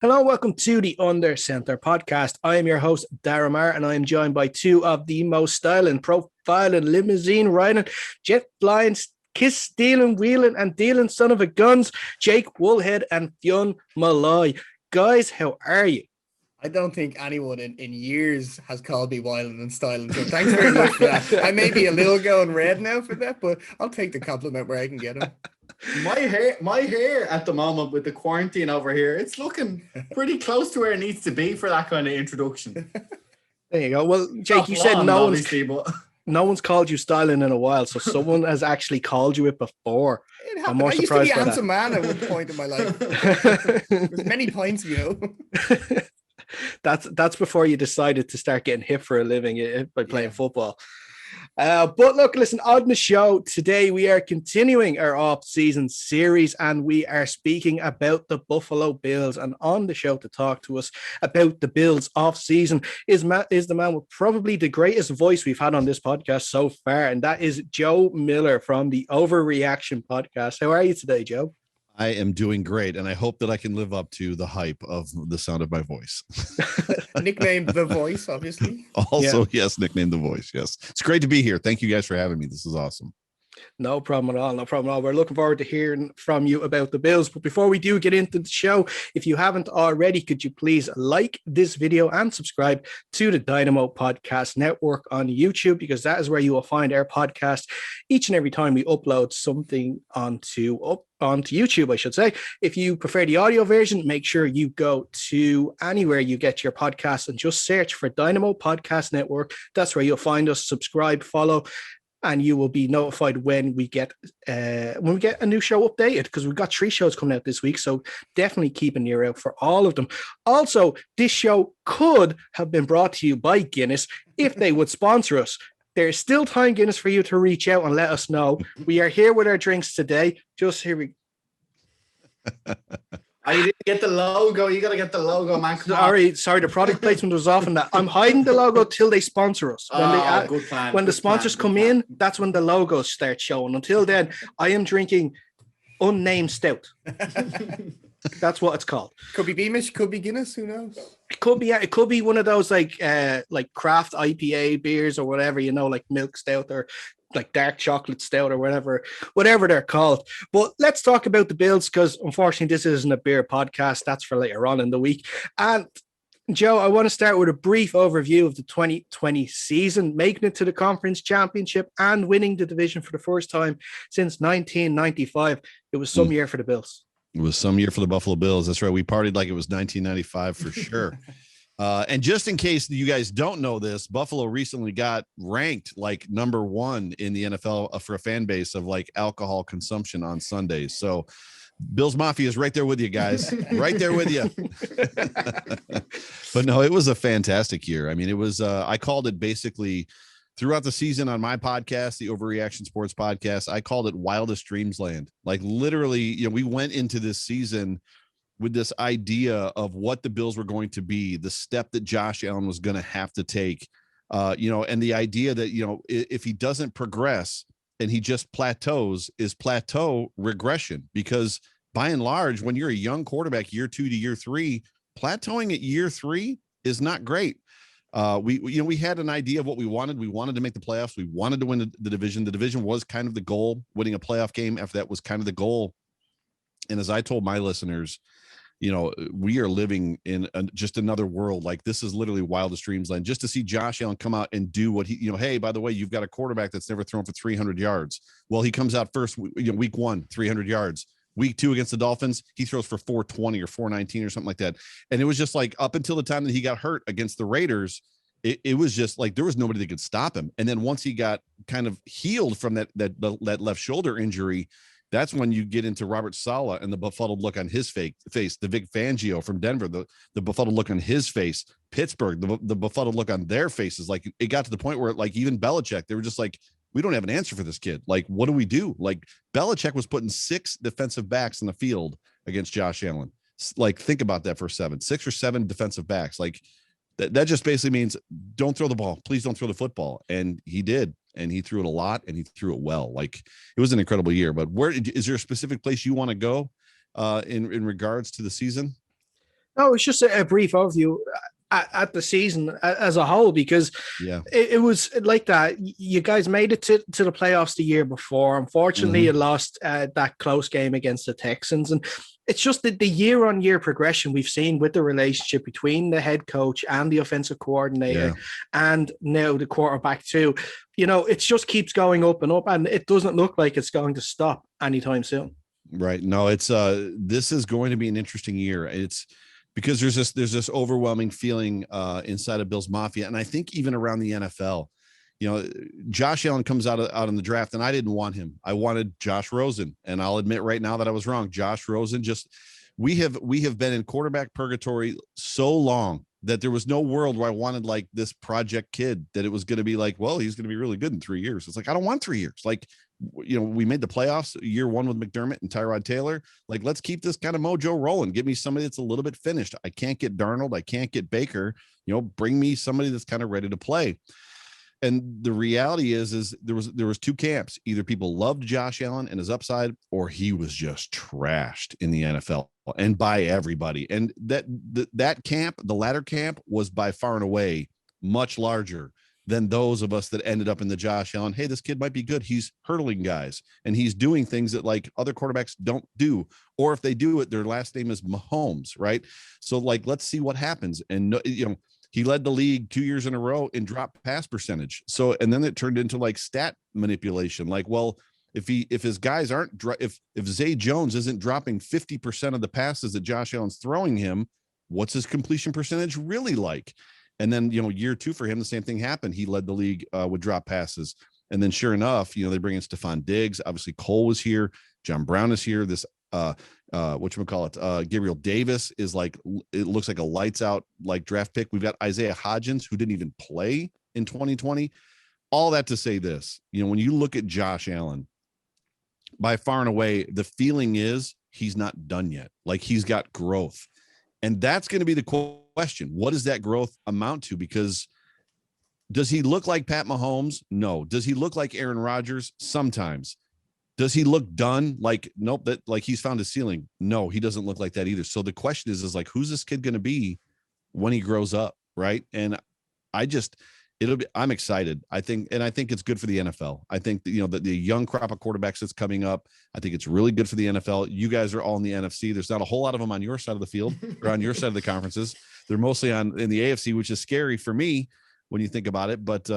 Hello, welcome to the Under Center podcast. I am your host, Dara Marr, and I am joined by two of the most styling, profiling, limousine riding, jet flying, kiss stealing, wheeling, and dealing son of a guns, Jake Woolhead and Fionn Malloy. Guys, how are you? I don't think anyone in years has called me wilding and styling, so thanks very much for that. I may be a little going red now for that, but I'll take the compliment where I can get them. My hair at the moment with the quarantine over here, it's looking pretty close to where it needs to be for that kind of introduction. There you go. Well, Jake, you said no one's called you styling in a while, so someone has actually called you it before. I'm more surprised by that. I used to be a handsome man at one point in my life. There's many points, you know. That's before you decided to start getting hip for a living by playing football. But look, listen, on the show today, we are continuing our off-season series and we are speaking about the Buffalo Bills. And on the show to talk to us about the Bills off-season is the man with probably the greatest voice we've had on this podcast so far. And that is Joe Miller from the Overreaction Podcast. How are you today, Joe? I am doing great, and I hope that I can live up to the hype of the sound of my voice. Nicknamed The Voice, obviously. Also, yes, nicknamed The Voice, yes. It's great to be here. Thank you guys for having me. This is awesome. No problem at all. No problem at all. We're looking forward to hearing from you about the Bills. But before we do get into the show, if you haven't already, could you please like this video and subscribe to the Dynamo Podcast Network on YouTube, because that is where you will find our podcast each and every time we upload something onto YouTube, I should say. If you prefer the audio version, make sure you go to anywhere you get your podcasts and just search for Dynamo Podcast Network. That's where you'll find us. Subscribe, follow, and you will be notified when we get a new show updated, because we've got 3 shows coming out this week. So definitely keep an ear out for all of them. Also, this show could have been brought to you by Guinness if they would sponsor us. There's still time, Guinness, for you to reach out and let us know. We are here with our drinks today. Just here we You didn't get the logo. You got to get the logo, man. Sorry, the product placement was off on that. I'm hiding the logo till they sponsor us. When the sponsors come in, that's when the logos start showing. Until then, I am drinking unnamed stout. That's what it's called. Could be Beamish, could be Guinness, who knows? It could be one of those like craft IPA beers or whatever, like milk stout or like dark chocolate stout or whatever they're called. But let's talk about the Bills, because unfortunately this isn't a beer podcast. That's for later on in the week. And Joe, I want to start with a brief overview of the 2020 season, making it to the conference championship and winning the division for the first time since 1995. It was some year for the Bills. It was some year for the Buffalo Bills. That's right. We partied like it was 1995 for sure. And just in case you guys don't know this, Buffalo recently got ranked like number 1 in the NFL for a fan base of like alcohol consumption on Sundays. So Bills Mafia is right there with you guys, right there with you. But no, it was a fantastic year. I mean, it was, I called it basically throughout the season on my podcast, the Overreaction Sports Podcast, I called it Wildest Dreams Land. Like literally, we went into this season with this idea of what the Bills were going to be, the step that Josh Allen was going to have to take, and the idea that, if he doesn't progress and he just plateaus, is plateau regression. Because by and large, when you're a young quarterback, year 2 to year 3, plateauing at year 3 is not great. We had an idea of what we wanted. We wanted to make the playoffs. We wanted to win the division. The division was kind of the goal. Winning a playoff game after that was kind of the goal. And as I told my listeners, we are living in just another world. Like, this is literally wildest dreams land. Just to see Josh Allen come out and do what he, hey, by the way, you've got a quarterback that's never thrown for 300 yards. Well, he comes out first, week 1, 300 yards. Week 2 against the Dolphins, he throws for 420 or 419 or something like that. And it was just like, up until the time that he got hurt against the Raiders, it was just like there was nobody that could stop him. And then once he got kind of healed from that left shoulder injury, that's when you get into Robert Saleh and the befuddled look on his face, the Vic Fangio from Denver, the befuddled look on his face, Pittsburgh, the befuddled look on their faces. Like, it got to the point where, like, even Belichick, they were just like, we don't have an answer for this kid. Like, what do we do? Like, Belichick was putting 6 defensive backs in the field against Josh Allen. Like, think about that for 6 or 7 defensive backs. Like, That just basically means don't throw the ball. Please don't throw the football. And he did. And he threw it a lot, and he threw it well. Like, it was an incredible year. But where is there a specific place you want to go in regards to the season? No, it's just a brief overview at the season as a whole, because it was like that. You guys made it to the playoffs the year before. Unfortunately, you lost that close game against the Texans. And it's just that the year-on-year progression we've seen with the relationship between the head coach and the offensive coordinator and now the quarterback too. It just keeps going up and up, and it doesn't look like it's going to stop anytime soon. Right. No, it's this is going to be an interesting year. It's because there's this overwhelming feeling inside of Bills Mafia, and I think even around the NFL. Josh Allen comes out in the draft, and I didn't want him. I wanted Josh Rosen, and I'll admit right now that I was wrong. Josh Rosen, we have been in quarterback purgatory so long that there was no world where I wanted like this project kid, that it was going to be like, well, he's going to be really good in 3 years. It's like, I don't want 3 years. Like, we made the playoffs year one with McDermott and Tyrod Taylor. Like, let's keep this kind of mojo rolling. Give me somebody that's a little bit finished. I can't get Darnold. I can't get Baker. Bring me somebody that's kind of ready to play. And the reality is there was two camps. Either people loved Josh Allen and his upside, or he was just trashed in the NFL and by everybody. And that camp, the latter camp, was by far and away much larger than those of us that ended up in the Josh Allen. Hey, this kid might be good. He's hurdling guys, and he's doing things that like other quarterbacks don't do. Or if they do it, their last name is Mahomes, right? So like, let's see what happens. And he led the league 2 years in a row in drop pass percentage. So, and then it turned into like stat manipulation. Like, well, if his guys aren't, if Zay Jones isn't dropping 50% of the passes that Josh Allen's throwing him, what's his completion percentage really like? And then, year two for him, the same thing happened. He led the league with drop passes. And then sure enough, they bring in Stephon Diggs. Obviously Cole was here. John Brown is here. This, Gabriel Davis is like, it looks like a lights out, like draft pick. We've got Isaiah Hodgins, who didn't even play in 2020. All that to say this, when you look at Josh Allen, by far and away, the feeling is he's not done yet. Like, he's got growth. And that's going to be the question. What does that growth amount to? Because does he look like Pat Mahomes? No. Does he look like Aaron Rodgers? Sometimes. Does he look done? Like, nope, that like he's found his ceiling. No, he doesn't look like that either. So the question is like, who's this kid going to be when he grows up? Right. And I'm excited. I think it's good for the NFL. I think that the young crop of quarterbacks that's coming up, I think it's really good for the NFL. You guys are all in the NFC. There's not a whole lot of them on your side of the field or on your side of the conferences. They're mostly in the AFC, which is scary for me when you think about it. But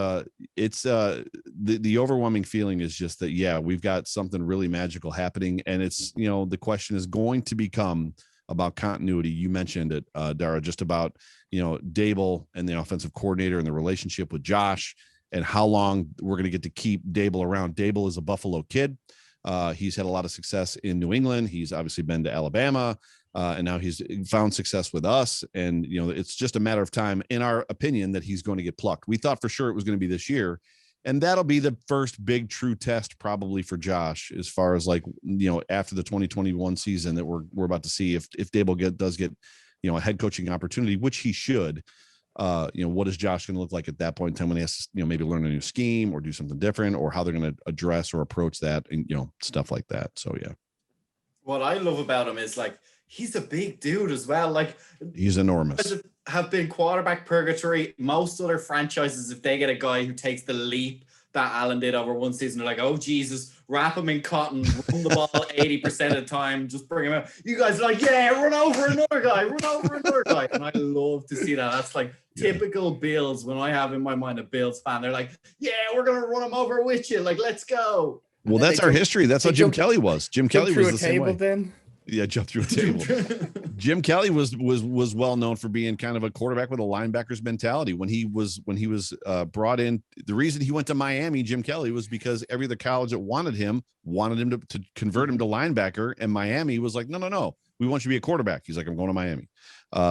it's the overwhelming feeling is just that, yeah, we've got something really magical happening. And it's, the question is going to become about continuity. You mentioned it, Dara, just about, Dable and the offensive coordinator and the relationship with Josh and how long we're going to get to keep Dable around. Dable is a Buffalo kid. He's had a lot of success in New England. He's obviously been to Alabama, and now he's found success with us. And, it's just a matter of time, in our opinion, that he's going to get plucked. We thought for sure it was going to be this year. And that'll be the first big true test probably for Josh, as far as like, after the 2021 season that we're about to see if Dable does get, a head coaching opportunity, which he should. What is Josh going to look like at that point in time when he has to, maybe learn a new scheme or do something different, or how they're going to address or approach that, and, stuff like that. So, yeah. What I love about him is like, he's a big dude as well. Like, he's enormous. Have been quarterback purgatory. Most other franchises, if they get a guy who takes the leap that Allen did over one season, they're like, oh Jesus, wrap him in cotton, run the ball 80% of the time, just bring him out. You guys are like, yeah, run over another guy. And I love to see that. That's like typical Bills. When I have in my mind a Bills fan, they're like, yeah, we're gonna run him over with you. Like, let's go. Well, that's our history. That's how Jim Kelly was. Jim Kelly was the same way. Then? Yeah, jump through a table. Jim Kelly was well known for being kind of a quarterback with a linebacker's mentality. When he was brought in, the reason he went to Miami, Jim Kelly, was because every other college that wanted him to convert him to linebacker, and Miami was like, no, we want you to be a quarterback. He's like, I'm going to Miami.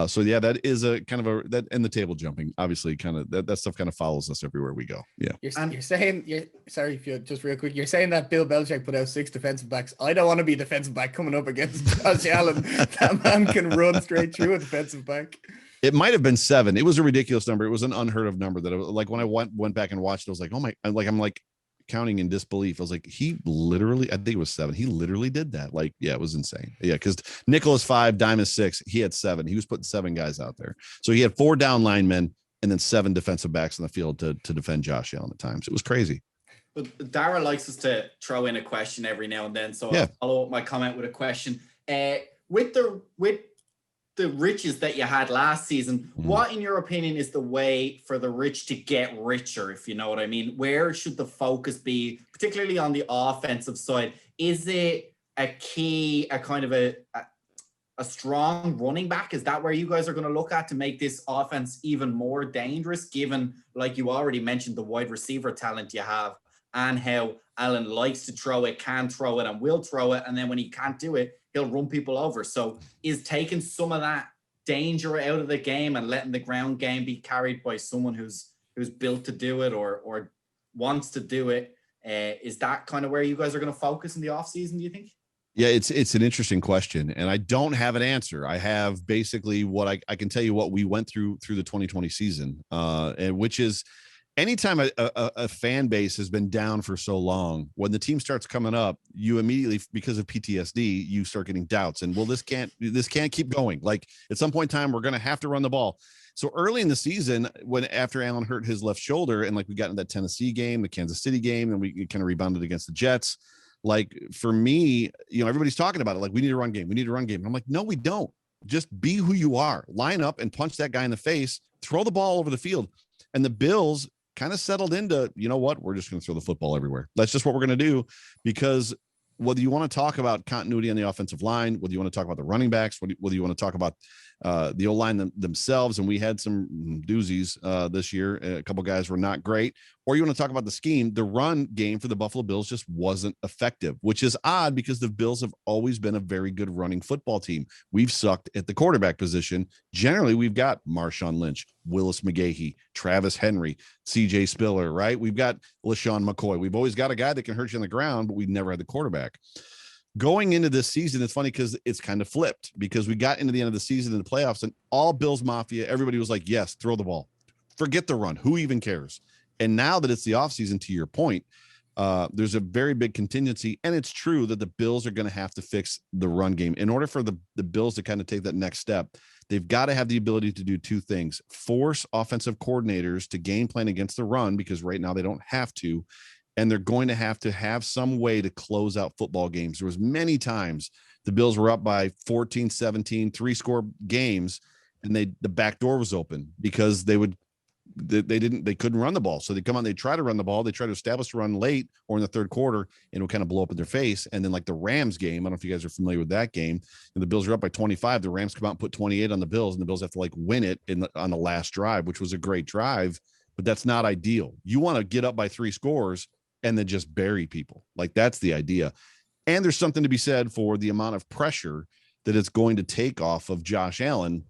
So yeah, that is a kind of that, and the table jumping, obviously, kind of that stuff kind of follows us everywhere we go. Yeah. You're saying sorry if you just real quick. You're saying that Bill Belichick put out 6 defensive backs. I don't want to be defensive back coming up against Josh Allen. That man can run straight through a defensive back. It might have been 7. It was a ridiculous number. It was an unheard of number that like when I went back and watched it, I was like, oh my, I'm like counting in disbelief. I was like, he literally, I think it was 7. He literally did that. Like, yeah, it was insane. Yeah. Cause nickel is 5, dime is 6. He had 7. He was putting 7 guys out there. So he had 4 down linemen and then 7 defensive backs on the field to defend Josh Allen at times. It was crazy. But Dara likes us to throw in a question every now and then. So yeah. I'll follow up my comment with a question. With the riches that you had last season, what, in your opinion, is the way for the rich to get richer, if you know what I mean? Where should the focus be, particularly on the offensive side? Is it a kind of a strong running back? Is that where you guys are going to look at to make this offense even more dangerous, given, like you already mentioned, the wide receiver talent you have and how Allen likes to throw it, can throw it, and will throw it, and then when he can't do it, he'll run people over. So is taking some of that danger out of the game and letting the ground game be carried by someone who's built to do it or wants to do it, is that kind of where you guys are going to focus in the offseason, do you think? Yeah, it's an interesting question, and I don't have an answer. I have basically what I can tell you what we went through the 2020 season, and which is anytime a fan base has been down for so long, when the team starts coming up, you immediately, because of PTSD, you start getting doubts. And well, this can't keep going. Like at some point in time, we're going to have to run the ball. So early in the season, after Allen hurt his left shoulder, and like we got in that Tennessee game, the Kansas City game, and we kind of rebounded against the Jets. Like for me, everybody's talking about it. Like we need a run game. We need a run game. And I'm like, no, we don't. Just be who you are. Line up and punch that guy in the face. Throw the ball over the field. And the Bills kind of settled into, you know what, we're just going to throw the football everywhere. That's just what we're going to do, because whether you want to talk about continuity on the offensive line, whether you want to talk about the running backs, whether you want to talk about the O-line themselves, and we had some doozies this year. A couple guys were not great. Or you want to talk about the scheme, the run game for the Buffalo Bills just wasn't effective, which is odd because the Bills have always been a very good running football team. We've sucked at the quarterback position. Generally, we've got Marshawn Lynch, Willis McGahee, Travis Henry, CJ Spiller, right? We've got LaShawn McCoy. We've always got a guy that can hurt you on the ground, but we've never had the quarterback. Going into this season, it's funny because it's kind of flipped, because we got into the end of the season in the playoffs and all Bills Mafia, everybody was like, yes, throw the ball. Forget the run. Who even cares? And now that it's the offseason, to your point, there's a very big contingency. And it's true that the Bills are going to have to fix the run game. In order for the Bills to kind of take that next step, they've got to have the ability to do 2 things: force offensive coordinators to game plan against the run, because right now they don't have to. And they're going to have some way to close out football games. There was many times the Bills were up by 14, 17, 3-score games, and the back door was open because they couldn't run the ball. So they come on, they try to run the ball. They try to establish a run late or in the third quarter, and it'll kind of blow up in their face. And then like the Rams game, I don't know if you guys are familiar with that game, and the Bills are up by 25. The Rams come out and put 28 on the Bills, and the Bills have to like win it on the last drive, which was a great drive, but that's not ideal. You want to get up by 3 scores and then just bury people. Like that's the idea. And there's something to be said for the amount of pressure that it's going to take off of Josh Allen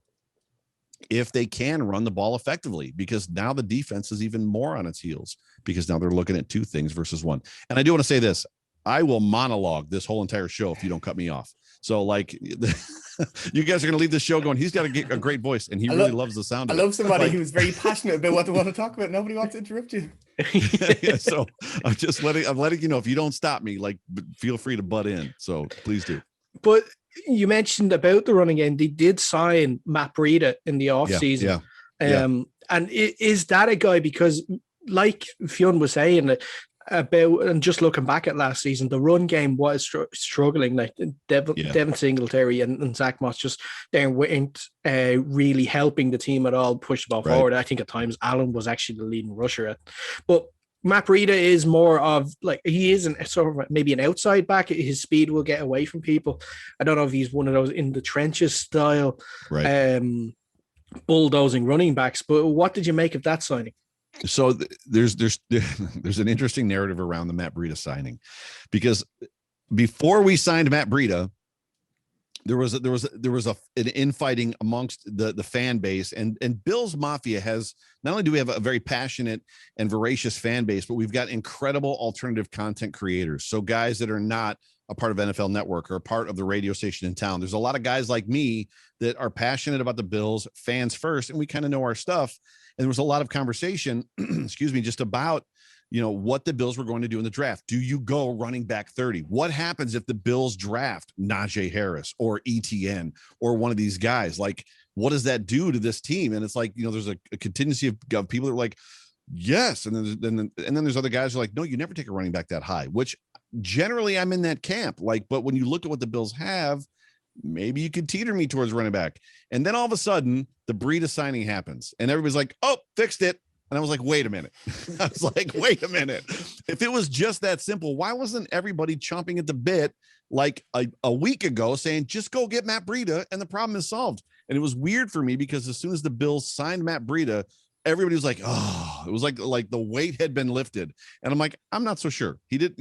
if they can run the ball effectively, because now the defense is even more on its heels, because now they're looking at 2 things versus 1. And I do want to say this: I will monologue this whole entire show if you don't cut me off. So like you guys are going to leave the show going, he's got a great voice and he really loves the sound of it. I love somebody who's very passionate about what they want to talk about. Nobody wants to interrupt you. Yeah, so I'm letting you know, if you don't stop me, like, feel free to butt in. So please do. But you mentioned about the running game. They did sign Matt Breida in the offseason. And is that a guy, because like Fionn was saying about, and just looking back at last season, the run game was struggling. Like Devin Singletary and Zach Moss just weren't really helping the team at all push the ball forward. I think at times Allen was actually the leading rusher. But Matt Breida is more of like, he is sort of maybe an outside back. His speed will get away from people. I don't know if he's one of those in the trenches style, bulldozing running backs. But what did you make of that signing? So there's an interesting narrative around the Matt Breida signing, because before we signed Matt Breida, there was an infighting amongst the fan base, and Bills Mafia has, not only do we have a very passionate and voracious fan base, but we've got incredible alternative content creators. So guys that are not a part of NFL Network or a part of the radio station in town. There's a lot of guys like me that are passionate about the Bills, fans first, and we kind of know our stuff. And there was a lot of conversation, excuse me, just about, what the Bills were going to do in the draft. Do you go running back 30? What happens if the Bills draft Najee Harris or ETN or one of these guys? Like, what does that do to this team? And it's like, there's a contingency of people that are like, yes. And then there's other guys who are like, no, you never take a running back that high, which generally I'm in that camp. Like, but when you look at what the Bills have, maybe you could teeter me towards running back. And then all of a sudden the Breida signing happens and everybody's like, oh, fixed it. And I was like, wait a minute. I was like, wait a minute. If it was just that simple, why wasn't everybody chomping at the bit like a week ago saying, just go get Matt Breida and the problem is solved? And it was weird for me because as soon as the Bills signed Matt Breida, everybody was like, oh, it was like the weight had been lifted. And I'm like, I'm not so sure. He did,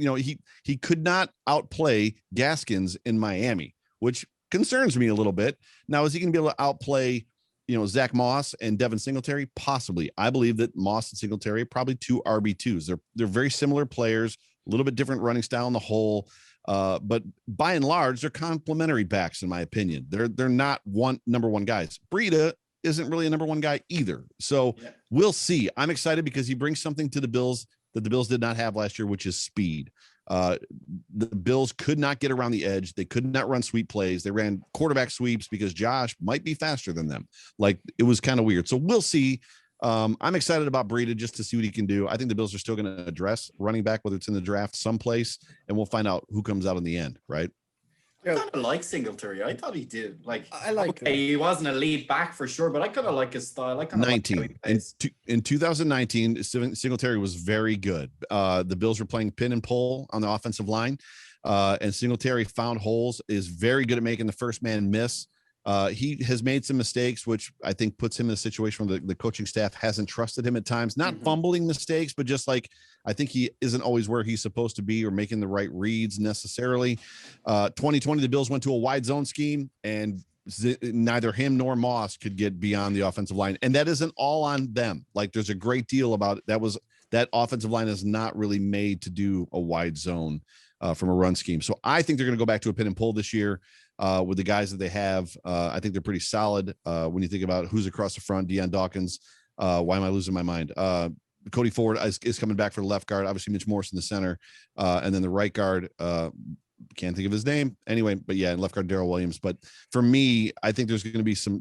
he could not outplay Gaskins in Miami, which concerns me a little bit. Now, is he going to be able to outplay, Zach Moss and Devin Singletary? Possibly. I believe that Moss and Singletary are probably two RB2s. They're very similar players, a little bit different running style in the whole. But by and large, they're complementary backs, in my opinion. They're not number one guys. Breida isn't really a number one guy either. So We'll see. I'm excited because he brings something to the Bills that the Bills did not have last year, which is speed. The Bills could not get around the edge. They could not run sweep plays. They ran quarterback sweeps because Josh might be faster than them. Like, it was kind of weird. So we'll see. I'm excited about Breida just to see what he can do. I think the Bills are still going to address running back, whether it's in the draft someplace, and we'll find out who comes out in the end, right? I kind of like Singletary. I thought he did. I like. Okay, he wasn't a lead back for sure, but I kind of like his style. I kind of 19 in 2019, Singletary was very good. The Bills were playing pin and pull on the offensive line, and Singletary found holes. Is very good at making the first man miss. He has made some mistakes, which I think puts him in a situation where the coaching staff hasn't trusted him at times, not fumbling mistakes, but just like, I think he isn't always where he's supposed to be or making the right reads necessarily. 2020, the Bills went to a wide zone scheme and neither him nor Moss could get beyond the offensive line. And that isn't all on them. Like, there's a great deal about it. That offensive line is not really made to do a wide zone from a run scheme. So I think they're going to go back to a pin and pull this year. With the guys that they have, I think they're pretty solid. When you think about who's across the front, Deion Dawkins, why am I losing my mind? Cody Ford is coming back for the left guard. Obviously, Mitch Morse in the center, and then the right guard. Can't think of his name anyway, but yeah, and left guard Darrell Williams. But for me, I think there's going to be some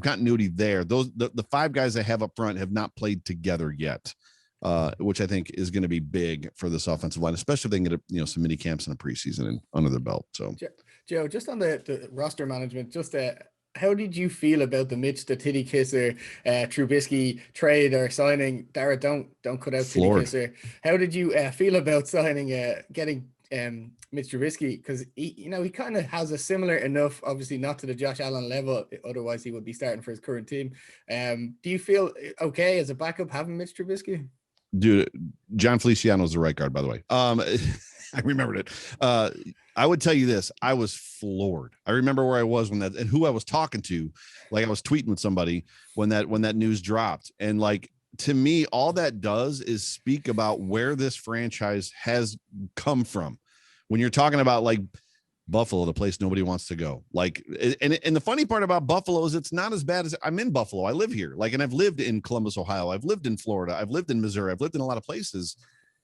continuity there. The five guys they have up front have not played together yet. Which I think is going to be big for this offensive line, especially if they can get some mini camps in a preseason and under their belt. So, Joe, just on the roster management, how did you feel about the Mitch the Titty Kisser Trubisky trade or signing? Dara, don't cut out Titty Kisser. How did you feel about signing getting Mitch Trubisky? Because he kind of has a similar enough, obviously not to the Josh Allen level, otherwise he would be starting for his current team. Do you feel okay as a backup having Mitch Trubisky? Dude, John Feliciano is the right guard, by the way. I remembered it. I would tell you this. I was floored. I remember where I was and who I was talking to. Like, I was tweeting with somebody when that news dropped. And like, to me, all that does is speak about where this franchise has come from. When you're talking about like Buffalo, the place nobody wants to go. Like, and the funny part about Buffalo is it's not as bad as I'm in Buffalo. I live here. Like, and I've lived in Columbus, Ohio. I've lived in Florida. I've lived in Missouri. I've lived in a lot of places.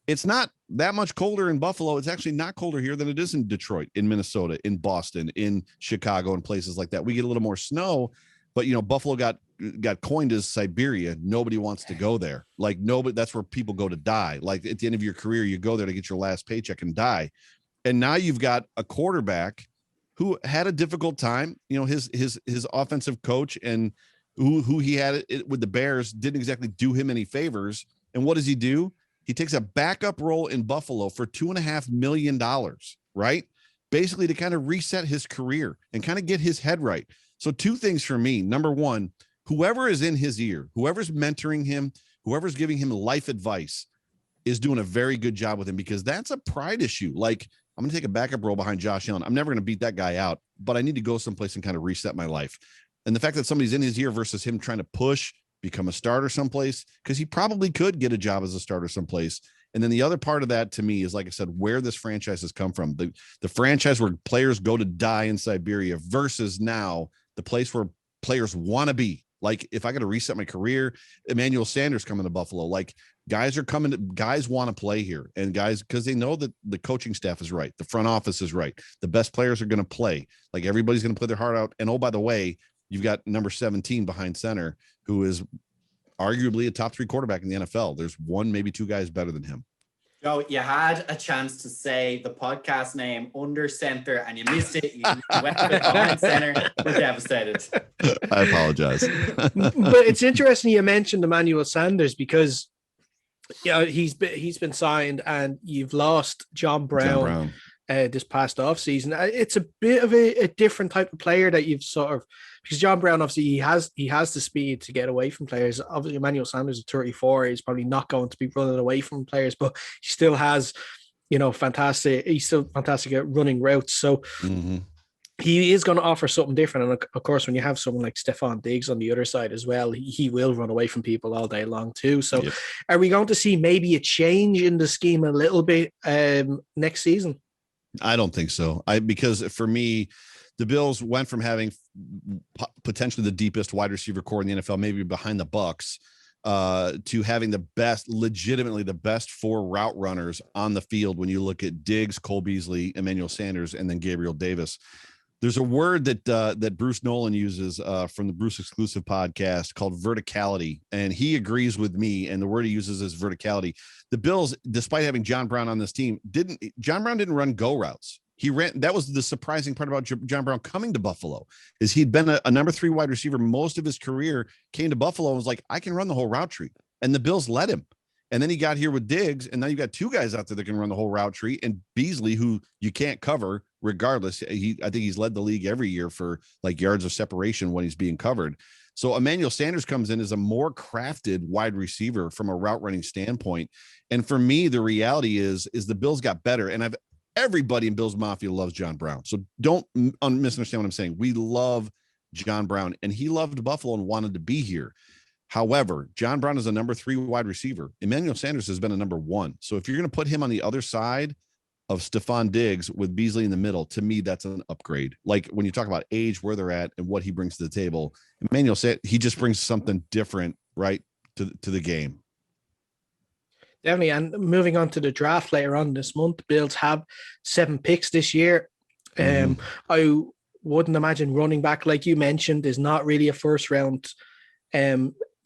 It's not that much colder in Buffalo. It's actually not colder here than it is in Detroit, in Minnesota, in Boston, in Chicago, and places like that. We get a little more snow, but Buffalo got coined as Siberia. Nobody wants to go there. Like, nobody, that's where people go to die. Like, at the end of your career, you go there to get your last paycheck and die. And now you've got a quarterback who had a difficult time. His offensive coach and who he had it with the Bears didn't exactly do him any favors. And what does he do? He takes a backup role in Buffalo for $2.5 million, right? Basically to kind of reset his career and kind of get his head right. So two things for me. Number one, whoever is in his ear, whoever's mentoring him, whoever's giving him life advice is doing a very good job with him, because that's a pride issue. Like, I'm going to take a backup role behind Josh Allen. I'm never going to beat that guy out, but I need to go someplace and kind of reset my life. And the fact that somebody's in his ear versus him trying to push, become a starter someplace, because he probably could get a job as a starter someplace. And then the other part of that to me is, like I said, where this franchise has come from. The franchise where players go to die in Siberia versus now the place where players want to be. Like, if I got to reset my career, Emmanuel Sanders coming to Buffalo, like guys want to play here, and guys, because they know that the coaching staff is right. The front office is right. The best players are going to play. Like, everybody's going to play their heart out. And oh, by the way, you've got number 17 behind center, who is arguably a top 3 quarterback in the NFL. There's one, maybe 2 guys better than him. Joe, you had a chance to say the podcast name under center and you missed it. You went with behind center. We're devastated. I apologize. But it's interesting you mentioned Emmanuel Sanders, because he's been signed and you've lost John Brown. This past offseason. It's a bit of a different type of player that you've sort of, because John Brown, obviously he has the speed to get away from players. Obviously Emmanuel Sanders is 34. He's probably not going to be running away from players, but he still has, he's still fantastic at running routes. So he is going to offer something different. And of course, when you have someone like Stephon Diggs on the other side as well, he will run away from people all day long too. So Are we going to see maybe a change in the scheme a little bit next season? I don't think so. Because for me, the Bills went from having potentially the deepest wide receiver core in the NFL, maybe behind the Bucs, to having legitimately the best 4 route runners on the field. When you look at Diggs, Cole Beasley, Emmanuel Sanders, and then Gabriel Davis. There's a word that Bruce Nolan uses from the Bruce Exclusive podcast called verticality, and he agrees with me. And the word he uses is verticality. The Bills, despite having John Brown on this team, John Brown didn't run go routes. He ran. That was the surprising part about John Brown coming to Buffalo, is he'd been a number 3 wide receiver most of his career, came to Buffalo and was like, I can run the whole route tree, and the Bills let him. And then he got here with Diggs, and now you've got 2 guys out there that can run the whole route tree, and Beasley, who you can't cover regardless. I think he's led the league every year for like yards of separation when he's being covered. So Emmanuel Sanders comes in as a more crafted wide receiver from a route running standpoint. And for me, the reality is the Bills got better. And everybody in Bills Mafia loves John Brown. So don't misunderstand what I'm saying. We love John Brown, and he loved Buffalo and wanted to be here. However, John Brown is a number 3 wide receiver. Emmanuel Sanders has been a number 1. So if you're going to put him on the other side of Stephon Diggs with Beasley in the middle, to me, that's an upgrade. Like, when you talk about age, where they're at, and what he brings to the table, Emmanuel said he just brings something different, right, to the game. Definitely. And moving on to the draft later on this month, the Bills have 7 picks this year. I wouldn't imagine running back, like you mentioned, is not really a first round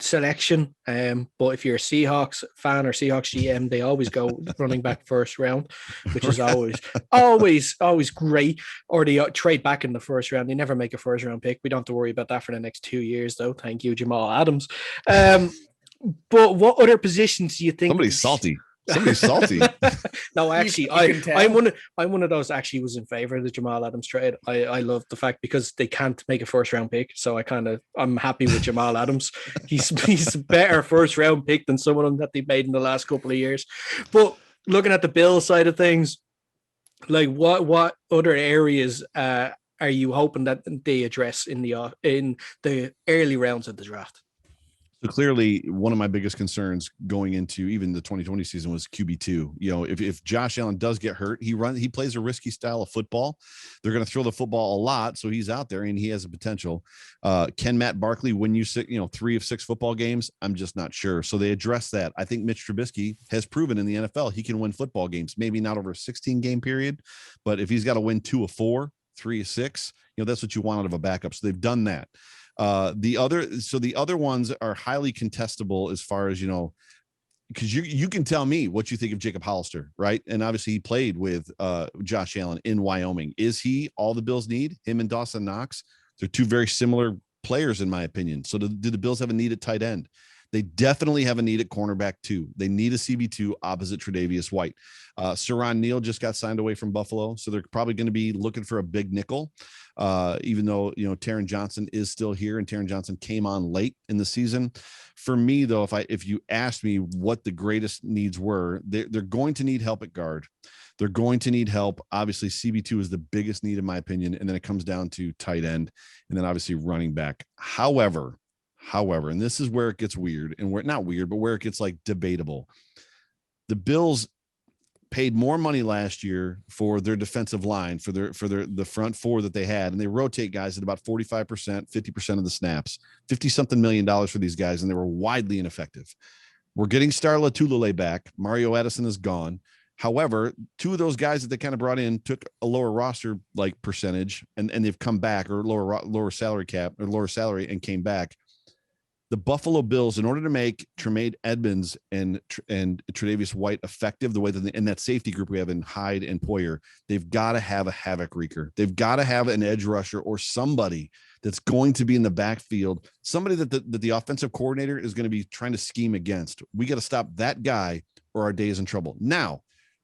selection, but if you're a Seahawks fan or Seahawks GM, they always go running back first round, which is always great. Or they trade back in the first round. They never make a first round pick. We don't have to worry about that for the next 2 years, though. Thank you, Jamal Adams. But what other positions do you think? Somebody's salty. No, actually, I'm one of those actually was in favor of the Jamal Adams trade. I love the fact, because they can't make a first round pick, so I'm happy with Jamal Adams. He's a better first round pick than some of them that they've made in the last couple of years. But looking at the Bills side of things, like what other areas are you hoping that they address in the early rounds of the draft? So clearly, one of my biggest concerns going into even the 2020 season was QB2. If Josh Allen does get hurt, he plays a risky style of football. They're going to throw the football a lot, so he's out there and he has a potential. Can Matt Barkley win you 3 of 6 football games? I'm just not sure. So they address that. I think Mitch Trubisky has proven in the NFL he can win football games, maybe not over a 16-game period, but if he's got to win 2 of 4, 3 of 6, that's what you want out of a backup. So they've done that. The other ones are highly contestable as far as, because you can tell me what you think of Jacob Hollister, right? And obviously he played with Josh Allen in Wyoming. Is he all the Bills need? Him and Dawson Knox? They're 2 very similar players, in my opinion. So do the Bills have a need at tight end? They definitely have a need at cornerback too. They need a CB2 opposite Tre'Davious White. Saron Neal just got signed away from Buffalo, so they're probably going to be looking for a big nickel. Even though Taron Johnson is still here, and Taron Johnson came on late in the season. For me, though, if you asked me what the greatest needs were, they're going to need help at guard. They're going to need help. Obviously, CB2 is the biggest need, in my opinion. And then it comes down to tight end and then obviously running back. However, and this is where it gets weird, and where not weird, but where it gets like debatable. The Bills paid more money last year for their defensive line, for the front four that they had, and they rotate guys at about 45%, 50% of the snaps, 50 something $million for these guys, and they were widely ineffective. We're getting Star Latulele back. Mario Addison is gone. However, two of those guys that they kind of brought in took a lower roster like percentage, and they've come back, or lower salary cap or lower salary, and came back. The Buffalo Bills, in order to make Tremaine Edmonds and Tre'Davious White effective the way that in that safety group we have in Hyde and Poyer, they've got to have a havoc wreaker. They've got to have an edge rusher or somebody that's going to be in the backfield, somebody that the offensive coordinator is going to be trying to scheme against. We got to stop that guy or our day is in trouble. Now,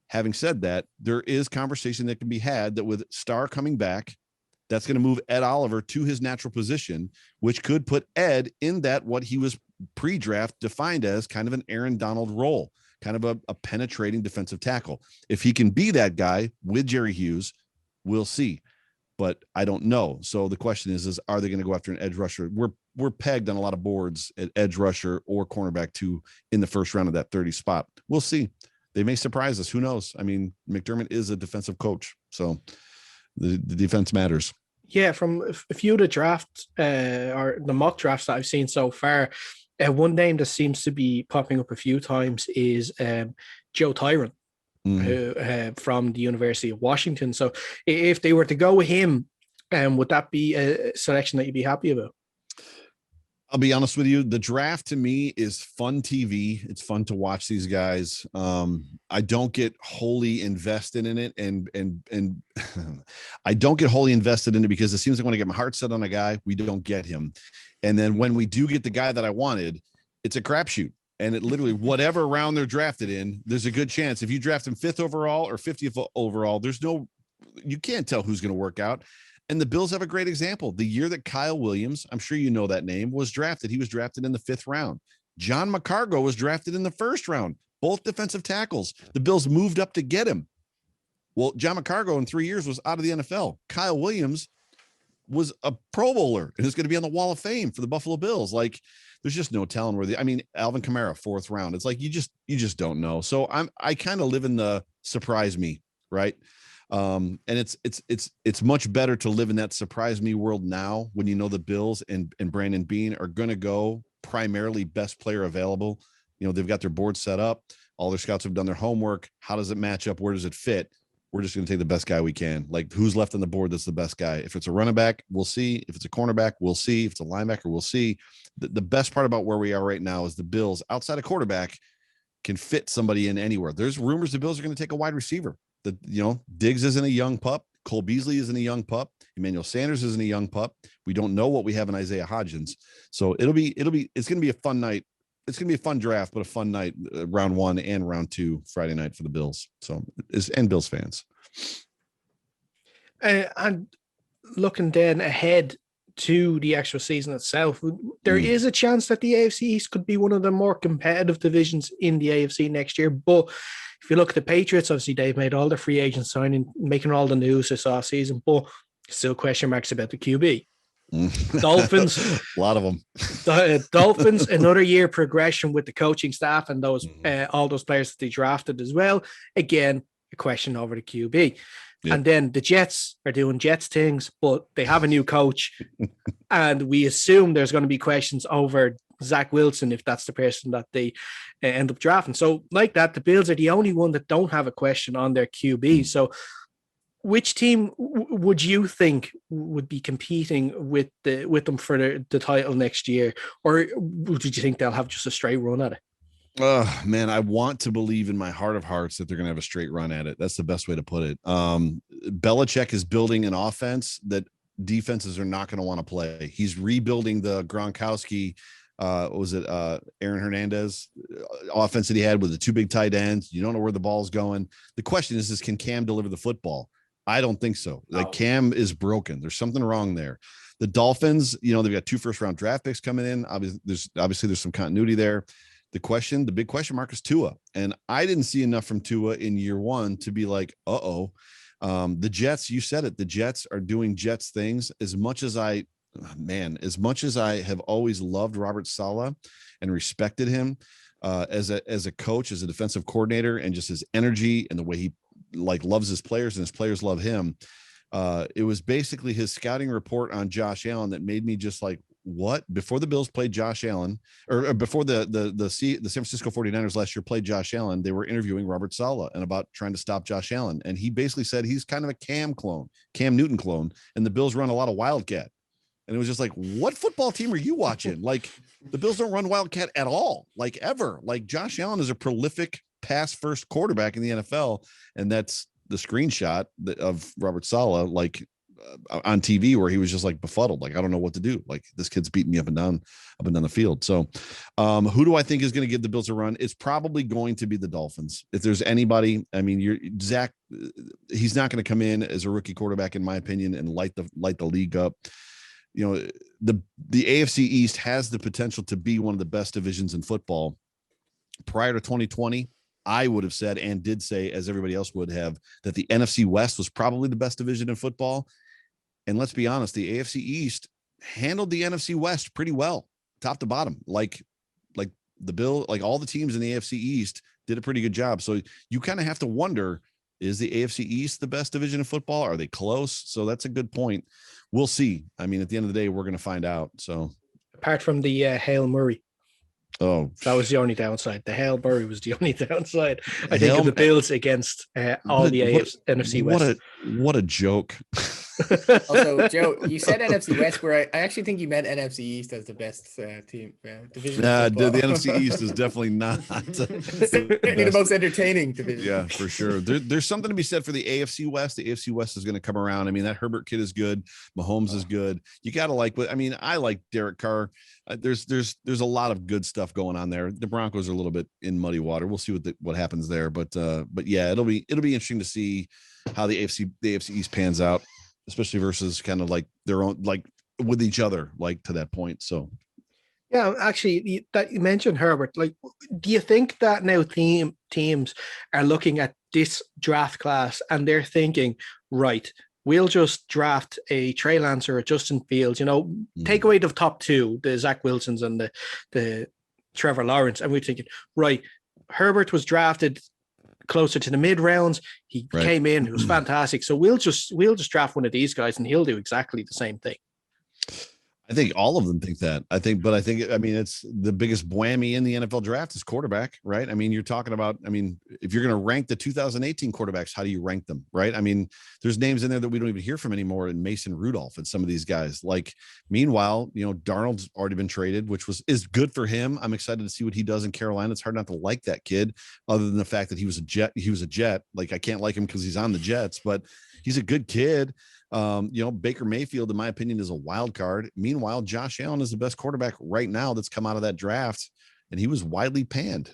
having said that, there is conversation that can be had that with Star coming back, that's going to move Ed Oliver to his natural position, which could put Ed in that what he was pre-draft defined as kind of an Aaron Donald role, kind of a penetrating defensive tackle. If he can be that guy with Jerry Hughes, we'll see. But I don't know. So the question is are they going to go after an edge rusher? We're pegged on a lot of boards at edge rusher or cornerback 2 in the first round of that 30 spot. We'll see. They may surprise us. Who knows? I mean, McDermott is a defensive coach, so the defense matters. Yeah, from a few of the drafts or the mock drafts that I've seen so far, one name that seems to be popping up a few times is Joe Tyron, who from the University of Washington. So if they were to go with him, would that be a selection that you'd be happy about? I'll be honest with you. The draft to me is fun TV. It's fun to watch these guys. I don't get wholly invested in it. And I don't get wholly invested in it because it seems like when I get my heart set on a guy, we don't get him. And then when we do get the guy that I wanted, it's a crapshoot. And it literally, whatever round they're drafted in, there's a good chance. If you draft him 5th overall or 50th overall, you can't tell who's going to work out. And the Bills have a great example. The year that Kyle Williams, I'm sure you know that name, was drafted, he was drafted in the 5th round. John McCargo was drafted in the 1st round, both defensive tackles. The Bills moved up to get him. Well, John McCargo in 3 years was out of the NFL. Kyle Williams was a Pro Bowler and is going to be on the Wall of Fame for the Buffalo Bills. Like, there's just no telling where Alvin Kamara, 4th round. It's like, you just don't know. So I kind of live in the surprise me, right? And it's much better to live in that surprise me world now when you know the Bills and Brandon Beane are going to go primarily best player available. You know, they've got their board set up. All their scouts have done their homework. How does it match up? Where does it fit? We're just going to take the best guy we can. Like, who's left on the board that's the best guy? If it's a running back, we'll see. If it's a cornerback, we'll see. If it's a linebacker, we'll see. The best part about where we are right now is the Bills, outside of quarterback, can fit somebody in anywhere. There's rumors the Bills are going to take a wide receiver. Diggs isn't a young pup. Cole Beasley isn't a young pup. Emmanuel Sanders isn't a young pup. We don't know what we have in Isaiah Hodgins. So it's going to be a fun night. It's going to be a fun draft, but a fun night, round 1 and round 2 Friday night for the Bills. So and Bills fans. And looking then ahead to the actual season itself, there is a chance that the AFC East could be one of the more competitive divisions in the AFC next year. But if you look at the Patriots, obviously they've made all the free agent signing, making all the news this offseason, but still question marks about the QB. Dolphins, a lot of them. Dolphins, another year progression with the coaching staff and those all those players that they drafted as well. Again, a question over the QB. Yep. And then the Jets are doing Jets things, but they have a new coach, and we assume there's going to be questions over Zach Wilson if that's the person that they end up drafting. So like that, the Bills are the only one that don't have a question on their QB. So which team would you think would be competing with them for the title next year? Or did you think they'll have just a straight run at it? Oh, man, I want to believe in my heart of hearts that they're going to have a straight run at it. That's the best way to put it. Belichick is building an offense that defenses are not going to want to play. He's rebuilding the Gronkowski, Aaron Hernandez offense that he had with the 2 big tight ends. You don't know where the ball's going. The question is can Cam deliver the football? I don't think so. Like, Cam is broken. There's something wrong there. The Dolphins, they've got 2 first-round draft picks coming in. Obviously, there's some continuity there. the big question mark is Tua. And I didn't see enough from Tua in year one to be like, the Jets, you said it, the Jets are doing Jets things. As much as I have always loved Robert Saleh and respected him as a coach, as a defensive coordinator, and just his energy and the way he like loves his players and his players love him. It was basically his scouting report on Josh Allen that made me just like, what? Before the Bills played Josh Allen, or before the San Francisco 49ers last year played Josh Allen, they were interviewing Robert Saleh and about trying to stop Josh Allen. And he basically said he's kind of a Cam Newton clone, and the Bills run a lot of Wildcat. And it was just like, what football team are you watching? Like, the Bills don't run Wildcat at all, like ever. Like, Josh Allen is a prolific pass first quarterback in the NFL. And that's the screenshot of Robert Saleh, like on TV, where he was just like befuddled. Like, I don't know what to do. Like, this kid's beating me up and down the field. So who do I think is going to give the Bills a run? It's probably going to be the Dolphins. If there's anybody, I mean, Zach, he's not going to come in as a rookie quarterback, in my opinion, and light the league up. You know, the AFC East has the potential to be one of the best divisions in football. Prior to 2020, I would have said, and did say, as everybody else would have, that the NFC West was probably the best division in football. And let's be honest, the AFC East handled the NFC West pretty well, top to bottom. Like the Bill, like all the teams in the AFC East did a pretty good job. So you kind of have to wonder, is the AFC East the best division of football? Are they close? So that's a good point. We'll see. I mean, at the end of the day, we're going to find out. So apart from the Hail Murray. Oh, that was the only downside. The Hail Murray was the only downside, I think, of the Bills against all the NFC West. What a joke. Also, Joe, you said NFC West, where I actually think you meant NFC East as the best team division. The NFC East is definitely not the most entertaining division. Yeah, for sure. There's something to be said for the AFC West. The AFC West is going to come around. I mean, that Herbert kid is good. Mahomes is good. You got to like, but I mean, I like Derek Carr. There's a lot of good stuff going on there. The Broncos are a little bit in muddy water. We'll see what happens there. But yeah, it'll be interesting to see how the AFC East pans out, especially versus kind of like their own, like with each other, like to that point. So yeah, actually, that you mentioned Herbert. Like, do you think that now teams are looking at this draft class and they're thinking, right, we'll just draft a Trey Lance or a Justin Fields, take away the top two, the Zach Wilsons and the Trevor Lawrence. And we're thinking, right, Herbert was drafted closer to the mid rounds. He came in, it was fantastic. So we'll just draft one of these guys and he'll do exactly the same thing. I think all of them think that. I mean, it's the biggest whammy in the NFL draft is quarterback, right? I mean, you're talking about, if you're going to rank the 2018 quarterbacks, how do you rank them, right? I mean, there's names in there that we don't even hear from anymore, in Mason Rudolph and some of these guys. Like, meanwhile, Darnold's already been traded, which is good for him. I'm excited to see what he does in Carolina. It's hard not to like that kid, other than the fact that he was a Jet. Like, I can't like him because he's on the Jets, but he's a good kid. Baker Mayfield, in my opinion, is a wild card. Meanwhile, Josh Allen is the best quarterback right now that's come out of that draft, and he was widely panned.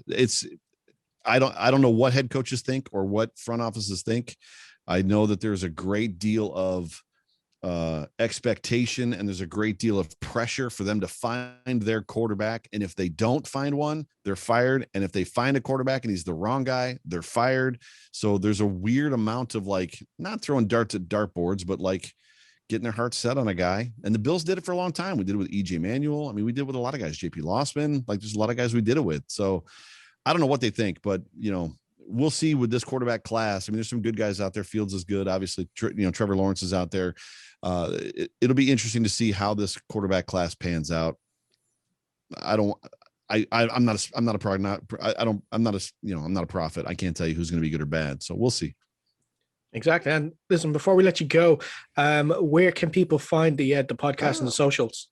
I don't know what head coaches think or what front offices think. I know that there's a great deal of expectation and there's a great deal of pressure for them to find their quarterback. And if they don't find one, they're fired. And if they find a quarterback and he's the wrong guy, they're fired. So there's a weird amount of like, not throwing darts at dartboards, but like getting their heart set on a guy. And the Bills did it for a long time. We did it with E.J. Manuel. I mean, we did it with a lot of guys, J.P. Lossman, like there's a lot of guys we did it with. So I don't know what they think, but we'll see with this quarterback class. I mean, there's some good guys out there. Fields is good. Obviously, Trevor Lawrence is out there. It'll be interesting to see how this quarterback class pans out. I'm not a prophet. I can't tell you who's going to be good or bad. So we'll see. Exactly. And listen, before we let you go, where can people find the podcast and the socials?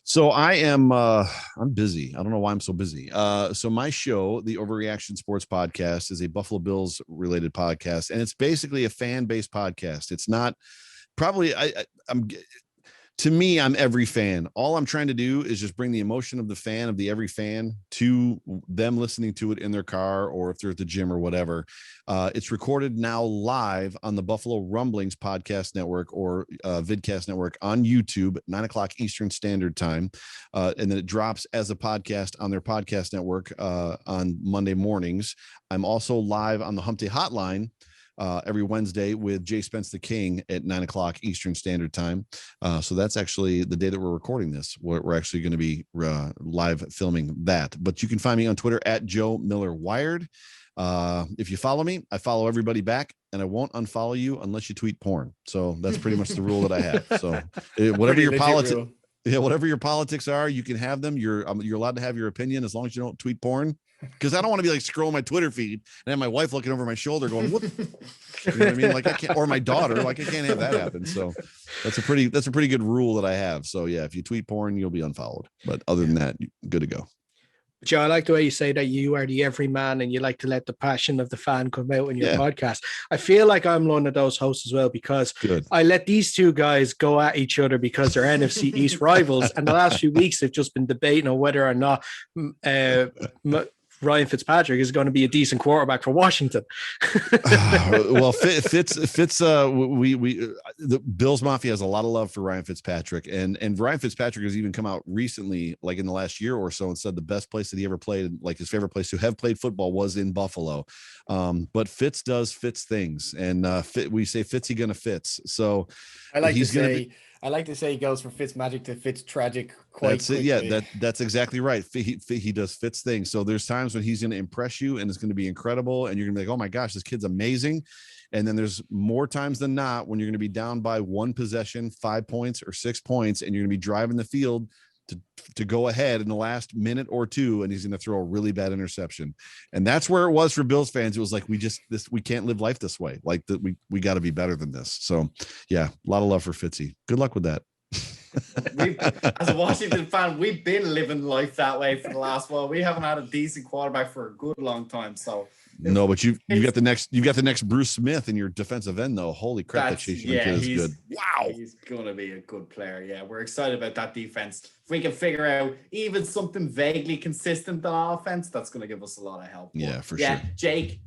So I'm busy. I don't know why I'm so busy. So my show, the Overreaction Sports Podcast, is a Buffalo Bills related podcast. And it's basically a fan-based podcast. It's not probably to me, I'm every fan. All I'm trying to do is just bring the emotion of the fan, of the every fan, to them listening to it in their car or if they're at the gym or whatever. It's recorded now live on the Buffalo Rumblings podcast network or vidcast network on YouTube at 9:00 Eastern Standard Time. And then it drops as a podcast on their podcast network on Monday mornings. I'm also live on the Hump Day Hotline every Wednesday with Jay Spence the King at 9:00 Eastern Standard Time. So that's actually the day that we're recording this. We're actually going to be live filming that. But you can find me on Twitter at Joe Miller Wired. If you follow me, I follow everybody back, and I won't unfollow you unless you tweet porn. So that's pretty much the rule that I have. So whatever your politics, whatever your politics are, you can have them. You're allowed to have your opinion as long as you don't tweet porn. Because I don't want to be like scrolling my Twitter feed and have my wife looking over my shoulder going, "What?" You know what I mean? Like I can't, or my daughter, like I can't have that happen. So that's a pretty good rule that I have. So yeah, if you tweet porn, you'll be unfollowed. But other than that, good to go. Joe, I like the way you say that you are the everyman and you like to let the passion of the fan come out in your podcast. I feel like I'm one of those hosts as well because I let these two guys go at each other because they're NFC East rivals. And the last few weeks, they've just been debating on whether or not Ryan Fitzpatrick is going to be a decent quarterback for Washington. Well, the Bills Mafia has a lot of love for Ryan Fitzpatrick, and Ryan Fitzpatrick has even come out recently, like in the last year or so, and said the best place that he ever played, like his favorite place to have played football, was in Buffalo. But Fitz does Fitz things, and we say Fitzy gonna Fitz. So I like to say he goes from Fitz magic to Fitz tragic. That's it. Yeah, that's exactly right. He does Fitz things. So there's times when he's going to impress you and it's going to be incredible. And you're going to be like, oh my gosh, this kid's amazing. And then there's more times than not when you're going to be down by one possession, 5 points or 6 points, and you're going to be driving the field to go ahead in the last minute or two, and he's going to throw a really bad interception. And that's where it was for Bills fans. It was like, we can't live life this way. Like that we got to be better than this. So yeah, a lot of love for Fitzy. Good luck with that. As a Washington fan, we've been living life that way for the last while. We haven't had a decent quarterback for a good long time. So no, but you got the next Bruce Smith in your defensive end though. Holy crap, that Chase Young kid is good. Wow, he's gonna be a good player. Yeah, we're excited about that defense. If we can figure out even something vaguely consistent on offense, that's gonna give us a lot of help. Yeah, for sure. Jake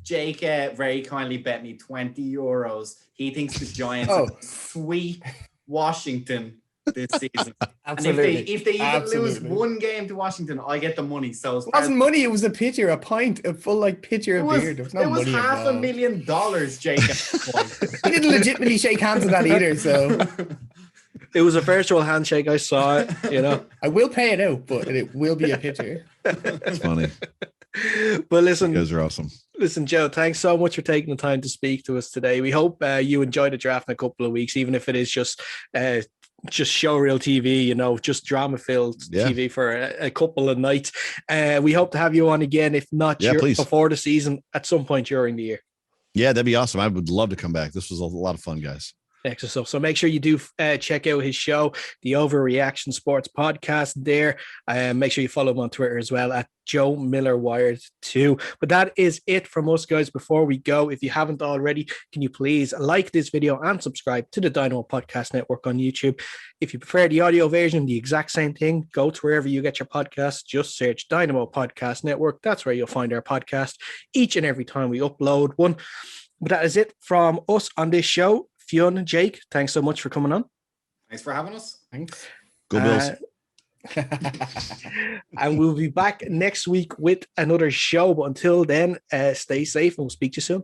very kindly bet me €20. He thinks the Giants sweep Washington this season. Absolutely. And if they even lose one game to Washington, I get the money. So it wasn't money, it was a pitcher, a pint, a full pitcher of beer. There was no money. It was $500,000, Jake. He didn't legitimately shake hands with that either, so it was a virtual handshake. I saw it, I will pay it out, but it will be a pitcher. That's funny. But listen, you guys are awesome. Listen, Joe, thanks so much for taking the time to speak to us today. We hope you enjoy the draft in a couple of weeks, even if it is just showreel TV, just drama-filled TV for a couple of nights. We hope to have you on again, if not before the season, at some point during the year. Yeah, that'd be awesome. I would love to come back. This was a lot of fun, guys. Excellent stuff. So make sure you do check out his show, the Overreaction Sports Podcast there. Make sure you follow him on Twitter as well at Joe Miller Wired 2. But that is it from us, guys. Before we go, if you haven't already, can you please like this video and subscribe to the Dynamo Podcast Network on YouTube? If you prefer the audio version, the exact same thing, go to wherever you get your podcasts. Just search Dynamo Podcast Network. That's where you'll find our podcast each and every time we upload one. But that is it from us on this show. Fionn and Jake, thanks so much for coming on. Thanks for having us. Thanks. Go Bills. And we'll be back next week with another show. But until then, stay safe and we'll speak to you soon.